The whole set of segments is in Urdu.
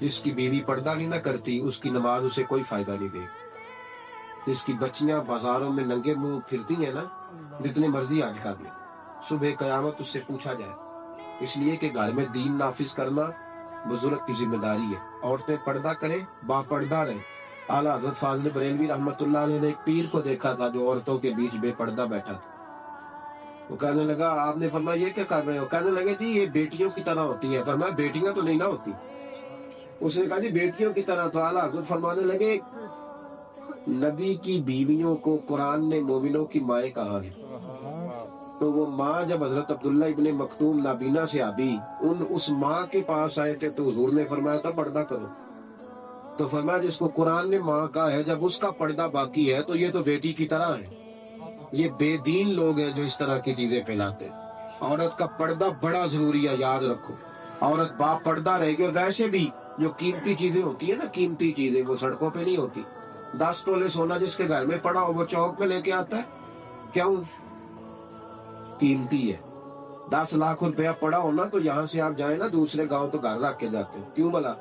جس کی بیوی پردہ نہیں نہ کرتی اس کی نماز اسے کوئی فائدہ نہیں دے. جس کی بچیاں بازاروں میں ننگے منہ پھرتی ہیں نا، جتنے مرضی آج کر لیں، صبح قیامت اس سے پوچھا جائے. اس لیے کہ گھر میں دین نافذ کرنا بزرگ کی ذمہ داری ہے. عورتیں پردہ کریں، با پردہ رہیں. اعلیٰ حضرت فاضل بریلوی رحمۃ اللہ علیہ نے ایک پیر کو دیکھا تھا جو عورتوں کے بیچ بے پردہ بیٹھا تھا. وہ کہنے لگا، آپ نے فرمایا یہ کیا کر رہے ہو؟ کہنے لگے جی یہ بیٹیوں کی طرح ہوتی ہیں. فرمایا بیٹیاں تو نہیں نہ ہوتی. اس نے کہا جی بیٹیوں کی طرح. تو اعلیٰ حضرت فرمانے لگے نبی کی بیویوں کو قرآن نے مومنوں کی مائیں کہا ہے. تو وہ ماں جب حضرت عبداللہ ابن مکتوم نابینا سے آبی اس ماں کے پاس آئے تھے تو حضور نے فرمایا تھا پردہ کرو. تو فرمایا جس کو قرآن نے ماں کہا ہے جب اس کا پردہ باقی ہے تو یہ تو بیٹی کی طرح ہے. یہ بے دین لوگ ہیں جو اس طرح کی چیزیں پھیلاتے ہیں. عورت کا پردہ بڑا ضروری ہے، یاد رکھو. عورت با پردہ رہے گی. اور ویسے بھی جو قیمتی چیزیں ہوتی ہیں نا، قیمتی چیزیں وہ سڑکوں پہ نہیں ہوتی. 10 تولے سونا جس کے گھر میں پڑا ہو وہ چوک پہ لے کے آتا ہے. کیوں؟ قیمتی ہے. 10 لاکھ روپیہ پڑا ہونا تو یہاں سے آپ جائیں نا دوسرے گاؤں تو گھر رکھ کے جاتے ہیں. کیوں بلا؟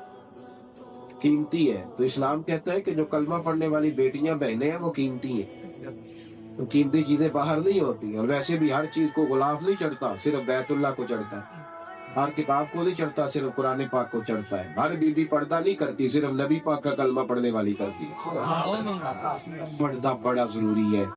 قیمتی ہے. تو اسلام کہتا ہے کہ جو کلمہ پڑھنے والی بیٹیاں بہنیں ہیں وہ قیمتی ہیں. تو قیمتی چیزیں باہر نہیں ہوتی. اور ویسے بھی ہر چیز کو غلاف نہیں چڑھتا، صرف بیت اللہ کو چڑھتا ہے. ہر کتاب کو نہیں چڑھتا، صرف قرآن پاک کو چڑھتا ہے. ہر بیوی پردہ نہیں کرتی، صرف نبی پاک کا کلمہ پڑھنے والی کرتی ہے. پردہ بڑا ضروری ہے.